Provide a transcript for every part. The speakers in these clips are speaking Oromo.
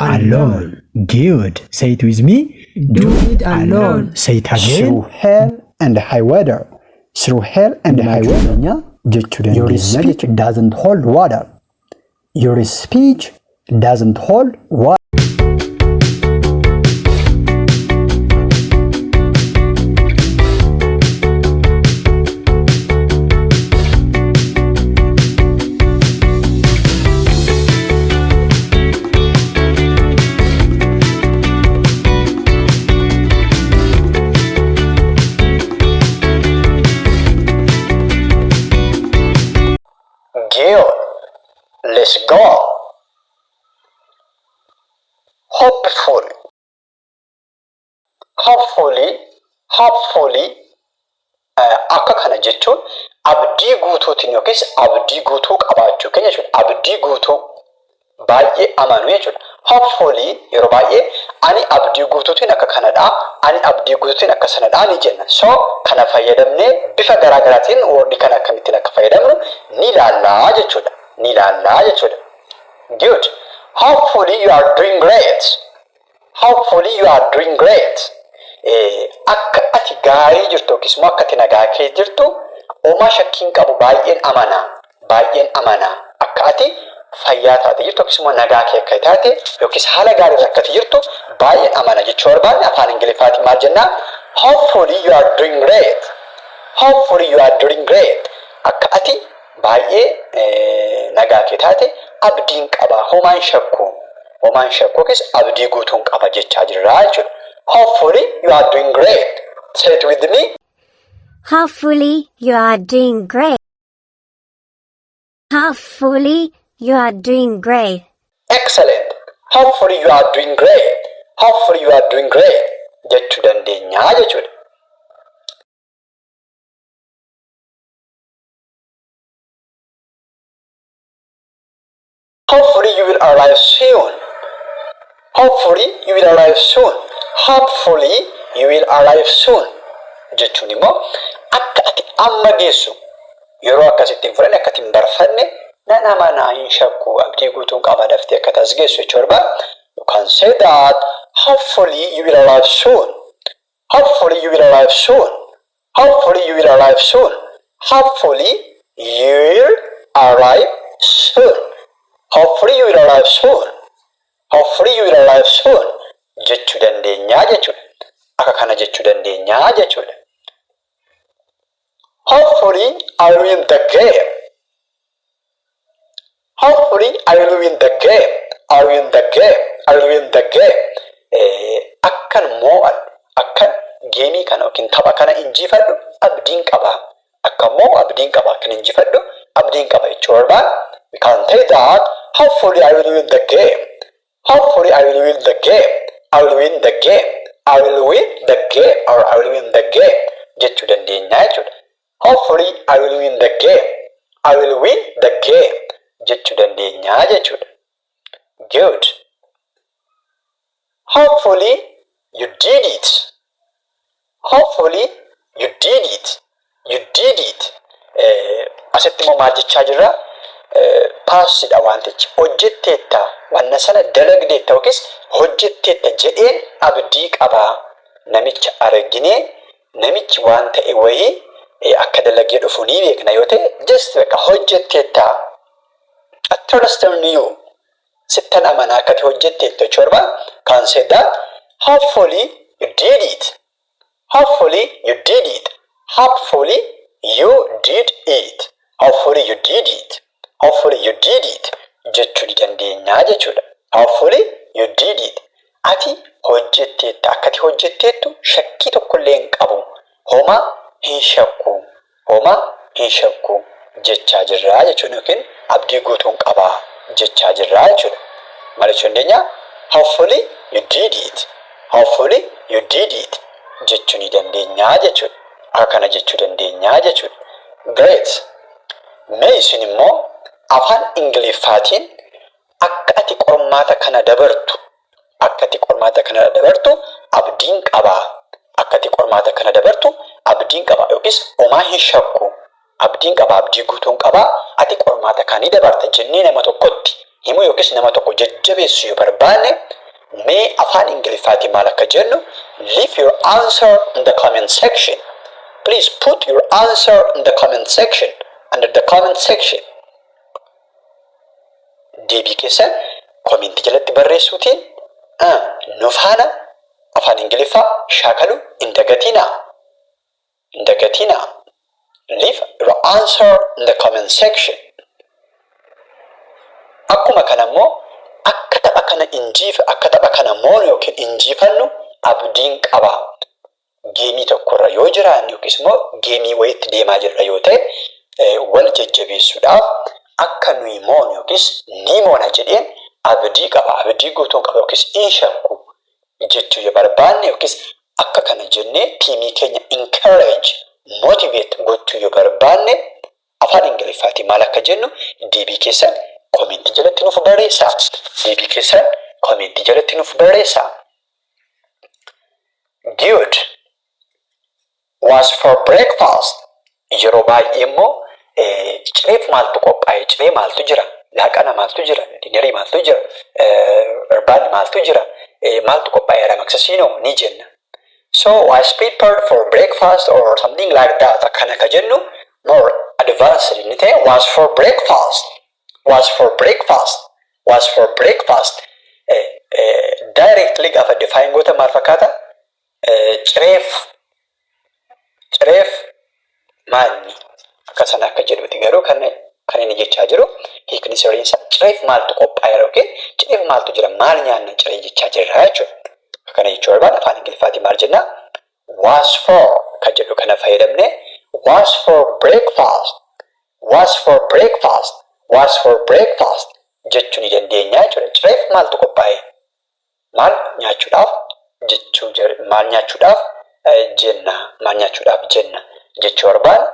alone. Good. Say it with me. Do it alone. Say it again. Through hell and high weather. Through hell and high weather. Your speech doesn't hold water. Your speech doesn't hold water. Let's go. Hopefully akka kana jechuun abdii guutuutiin yookiis abdii guutuu qabaachuu keenya jechuudha. Abdii guutuu baay'ee amanuu jechuudha. Hopefully yeroo baay'ee ani abdii guutuutiin akka kanadha, ani abdii guutuutiin akka sanadha ni jenna. So kana fayyadamnee bifa garaa garaatiin wordii kana akkamittiin akka fayyadamnu ni ilaallaa jechuudha. Good. Hopefully you are doing great. Hopefully you are doing great. Akka ati gaarii jirtu yookiis immoo akka ati nagaa kee jirtu homaa shakkiin qabu baay'een amanaa. Akka ati fayyaa taate jirtu yookiis immoo nagaa kee akka taate yookiis haala gaarii irra akka ati jirtu baay'een amana jechuu barbaadne afaan Ingiliffaatiin maal jennaa? Hopefully you are doing great. Hopefully you are doing great. Akka ati baay'ee nagaa kee taate abdiin qaba homaan shakku yookiis abdii guutuun qaba jechaa jirra jechuudha. Hopefully you are doing great. Say it with me. Hopefully you are doing great. Hopefully you are doing great. Excellent. Hopefully you are doing great. Hopefully you are doing great. Jechuu dandeenya jechuudha. Hopefully you will arrive soon. Hopefully you will arrive soon. Hopefully you will arrive soon. Jechuun immoo akka ati amma geessu yeroo akkasittiin fudhanne akka ati hin barfanne nan amanaa hin shakku abdii guutuun qaba daftee akka tas geessu jechuu barbaada. You can say that hopefully you will arrive soon. Hopefully you will arrive soon. Hopefully you will arrive soon. Hopefully you will arrive soon. Hopefully you will arrive soon. Hopefully you will arrive soon. Jechuu dandeenya jechuudha. Akka kana jechuu dandeenya jechuudha. Hopefully I will win the game. Hopefully I will win the game. I will win the game. I will win the game. Akkan moo'adhu. Akkan geemii kana yookiin tapha kana injifadhu abdiin qaba. Akka moo abdiin qaba akkan injifadhu abdiin qaba jechuu barbaada. We can say that hopefully I will win the game. Hopefully I will win the game. I will win the game. I will win the game or I will win the game. Jechuu dandeenya jechuudha. Hopefully I will win the game. I will win the game. Jechuu dandeenya jechuudha. Good. Hopefully you did it. Hopefully you did it. You did it. Asitti immoo maal jechaa jirra? Paasidha wantichi hojjetteetta wanna sana dalagdeetta yookiis hojjetteetta jedheen abdii qaba. Namicha arginee namichi waan ta'e wayii akka dalagee dhufu ni beekna yoo ta'e just bakka hojjetteetta. I trust in you. Sittan amanaa akkati hojjetteetta jechuu barbaada. Can say that hopefully you did it. Hopefully you did it. Hopefully you did it. Hopefully you did it. Hopefully you did it. Jechuu dandeenya jechuudha. Hopefully you did it. Ati hojjetteetta akkati hojjetteettu shakkii tokkollee hin qabu. Homaa hin shakku. Homaa hin shakku jechaa jirra jechuudha yookiin abdii guutuun qaba jechaa jirra jechuudha. Maal jechuu dandeenya? Hopefully you did it. Hopefully you did it. Jechuu ni dandeenya jechuudha. Akkana jechuu dandeenya jechuudha. Great. Mee isin immoo afaan Ingiliffaatiin akka ati qormaata kana dabartu abdiin qaba. Akka ati qormaata kana dabartu abdiin qaba yookiis homaa hin shakku abdiin qaba abdii guutuun qaba ati qormaata kana dabarta jennee nama tokkotti himuu yookiis nama tokko jajjabeessuu yoo barbaanne mee afaan Ingiliffaatiin maal akka jennu leave your answer in the comment section. Please put your answer in the comment section, under the comment section. Deebii keessan komentii jalatti barreessuutiin nu faana afaan Ingiliffaa shaakaluu hin dagatinaa. Hin dagatinaa. Leave your answer in the comment section. Akkuma kana immoo akka tapha kana moonu yookiin injifannu abdiin qaba. Geemii tokkorra yoo jiraanne yookiis immoo geemii wayiitti deemaa jirra yoo ta'e wal jajjabeessuudhaaf akka nuyi moonu yookiis ni moona jedheen abdii qaba. Abdii guutuun qaba yookiis hin shakku jechuu yoo barbaanne yookiis akka kana jennee tiimii keenya encourage motivate gochuu yoo barbaanne afaan Ingiliffaatiin maal akka jennu deebii keessan komentii jalatti nuuf barreessaa. Deebii keessan komentii jalatti nuuf barreessaa. Good. Was for breakfast. Yeroo baay'ee immoo cireef maaltu qophaa'e? Ciree maaltu jira? Laaqana maaltu jira? Dinerii maaltu jira? Irbaanni maaltu jira? Maaltu qophaa'eera maksasiinoo ni jenna. So was prepared for breakfast or something like that. Akkana ka jennu more advanced inni ta'e was for breakfast. Was for breakfast. Was for breakfast. Directly gaafa define goota maal fakkaata? Cireef maalni akkasana akka jedhuti garuu kan inni jechaa jiru hiikni sirriinsa cireef maaltu qophaa'eera yookiin cireef maaltu jira maal nyaanna ciree jechaa jirra jechuudha. Akkana jechuu barbaada afaan Ingiliffaatiin maal jenna was for ka jedhu kana fayyadamne was for breakfast. Was for breakfast. Was for breakfast jechuu ni dandeenya jechuudha. Cireef maaltu qophaa'e? Maal nyaachuudhaaf jechuu maal nyaachuudhaaf jenna. Maal nyaachuudhaaf jenna jechuu barbaada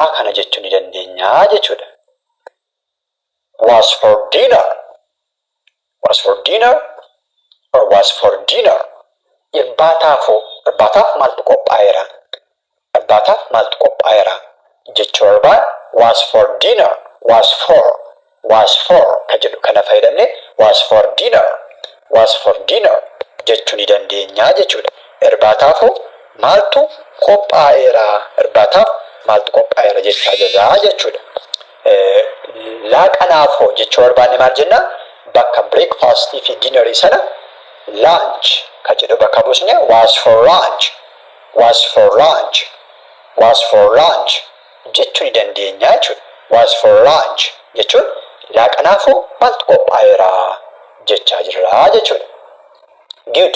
akkana jechuu ni dandeenya jechuudha. Was for dinner. Was for dinner or was for dinner. Irbaataaf maaltu qophaa'eera? Irbaataaf maaltu qophaa'eera jechuu barbaada was for dinner. Was for ka jedhu kana fayyadamne was for dinner. Was for dinner jechuu ni dandeenya jechuudha. Irbaataaf maaltu qophaa'eera? Irbaataaf maaltu qophaa'eera jechaa jirra jechuudha. Laaqanaaf jechuu barbaanne maal jenna? Bakka breakfastii fi dinnerii sana lunch ka jedhu bakka buusne was for lunch. Was for lunch. Was for lunch jechuu ni dandeenya jechuudha. Was for lunch jechuun laaqanaaf maaltu qophaa'eera jechaa jirra jechuudha. Good.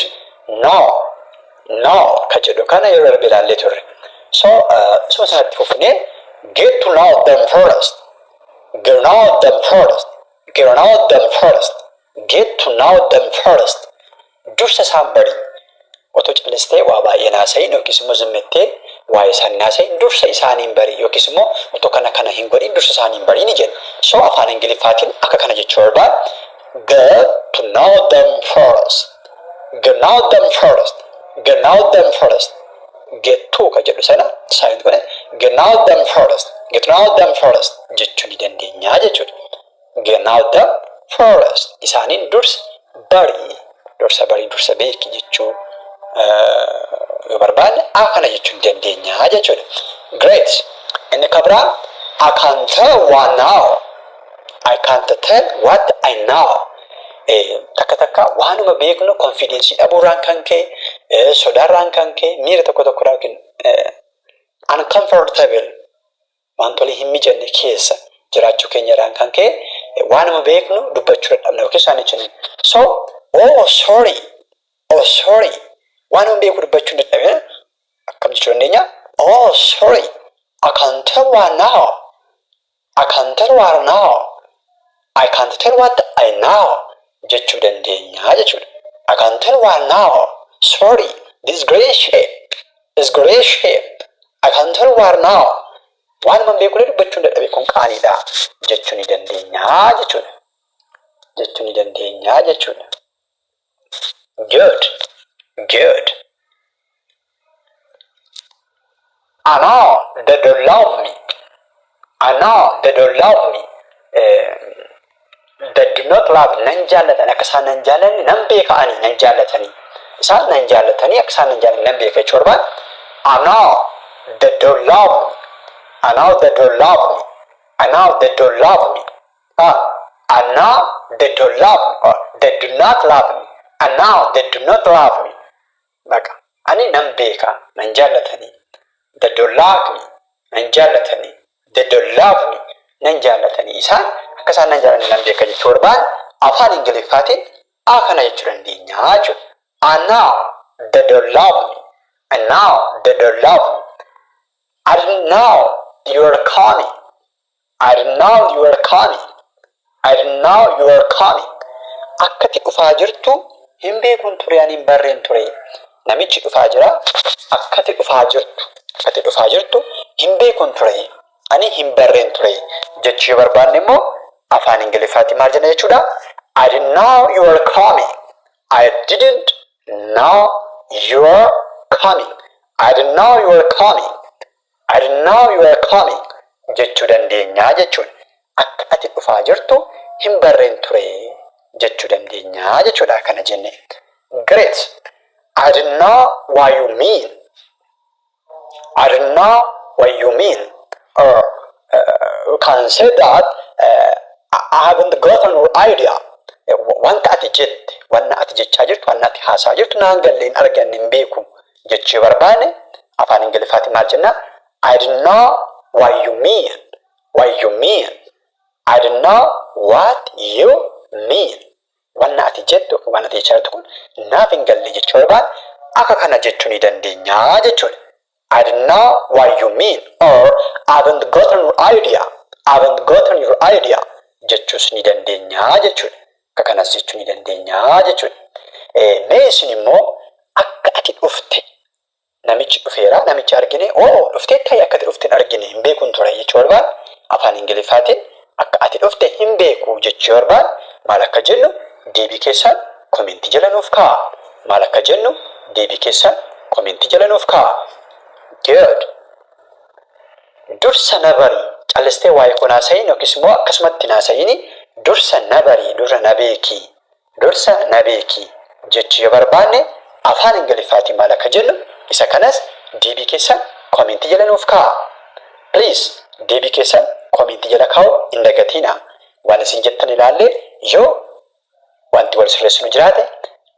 Now ka jedhu kana yeroo darbe ilaallee turre. So sanatti fufnee get to know them first. Get to know them first. Get to know them first. Get to know them first. Dursa isaan bari. Otoo callistee waa baay'ee naasayin yookiis immoo zimmettee waa isaan naasayin dursa isaaniin bari yookiis immoo otoo kana hin godhin dursa isaaniin bari ni jenna. So afaan Ingiliffaatiin akka kana jechuu barbaada. Get to know them first. Get to know them first. Get to know them first. Get to ka jedhu sana silent godhe get to know them first. Get to know them first jechuu ni dandeenya jechuudha. Get to know them first. Isaaniin dursa bari. Dursa beeki jechuu yoo barbaanne akkana jechuu ni dandeenya jechuudha. Great. Inni kabraa I can't tell what now. I can't tell what I know. Takka waanuma beeknu confidence dhabuurraan kan ka'e sodaarraan kan ka'e miira tokkorraa yookiin uncomfortable wantoota hin mijanne keessa jiraachuu keenyarraan kan ka'e waanuma beeknu dubbachuu dadhabna yookiin isaan jechuun so sorry waanuma beeku dubbachuu dadhabna akkam jechuu dandeenya sorry I can't tell what now. I can't tell what now. I can't tell what I know. Jechuu dandeenya jechuudha. I can't tell what now. Sorry, this gray shape. This gray shape. I can't tell what now. Waanuma beekuu dubbachuu dadhabe kun qaaniidha jechuu ni dandeenya jechuudha. Jechuu ni dandeenya jechuudha. Good. I know they don't love me. I know they don't love me. They do not love nan jaallatan akka isaan nan jaallanne nan beeka ani nan jaallatanii. Isaan nan jaallatanii akka isaan nan jaallanne nan beeka jechuudha barbaada. I know they don't love me. I know they don't love me. I know they don't love me. I know they don't love me. Or they do not love me. I know they do not love me. Maka ani nan beeka nan jaallatanii. They don't like me. Nan jaallatanii. They don't love me. Nan jaallatanii. Isaan akka isaan nan jaallanne nan beeka jechuudha barbaada. Afaan Ingiliffaatiin kana jechuu dandeenya jechuudha. I know they don't love me. I know they don't love me. I didn't know you were coming. I didn't know you were coming. I didn't know you were coming. Akkati dhufaa jirtu hin beekun ture ani hin barreen ture. Namichi dhufaa jira. Akkati dhufaa jirtu. Akkati dhufaa jirtu hin beekun ture. Ani hin barreen ture. Jechuu barbaanne immoo afaan Ingiliffaatiin maal jenna jechuudha. I didn't know you were coming. I didn't know you were coming. I didn't know you were coming. I didn't know you were coming. Jechuu dandeenya jechuudha. Akka ati dhufaa jirtu hin barreen ture jechuu dandeenya jechuudha kana jenne. Great. I didn't know what you mean. I didn't know what you mean. Or you can say that I haven't gotten your idea. Wanta ati jette, wanna ati jechaa jirtu, wanna ati haasaa jirtu naan galle hin arganne hin beeku jechuu barbaanne afaan Ingiliffaatiin maal jenna? I didn't know what you mean. What you mean. I didn't know what you mean. Wanna ati jettu wanna ati jechaa jirtu kun naaf hin galle jechuu barbaanne akka kana jechuu ni dandeenya jechuudha. I didn't know what you mean. Or I haven't gotten your idea. I haven't gotten your idea. Jechuus ni dandeenya jechuudha. Akka kanas jechuu ni dandeenya jechuudha. Mee isin immoo akka ati dhufte namichi dhufeera namichi argine dhuftee ta'e akka ati dhufte argine hin beekun ture jechuu barbaada. Afaan Ingiliffaatiin akka ati dhufte hin beeku jechuu barbaada. Maal akka jennu deebii keessaan komentii jala nuuf kaa'a. Maal akka jennu deebii keessaan komentii jala nuuf kaa'a. Good. Dursa na barii callistee waa'ee kun haasa'iin yookiis immoo akkasumatti haasa'iin dursa na barii dura na beekii. Dursa na beekii jechuu yoo barbaanne afaan Ingiliffaatiin maal akka jennu isa kanas deebii keessaan komentii jala nuuf kaa'a. Please deebii keessaan komentii jala kaa'uu hin dagatinaa. Waan isin jettan ilaallee yoo wanti wal sirreessinu jiraate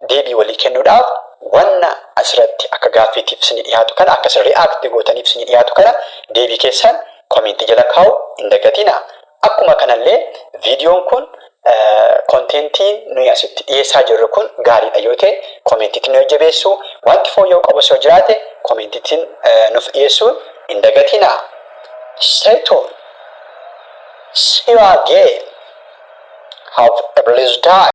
deebii walii kennuudhaaf wanna asirratti akka gaaffiitiif isin dhiyaatu kana akka sirrii aaktii gootaniif isin dhiyaatu kana deebii keessaan komentii jala kaa'uu hin dagatinaa. Akkuma kanallee viidiyoon kun kontentiin nuyi asitti dhiyeessaa jirru kun gaariidha yoo ta'e komentiitiin nu jabeessu wanti fooyya'uu qabu yoo jiraate komentiitiin nuuf dhiyeessuu hin dagatinaa. Stay tuned. See you again. Have a blessed day.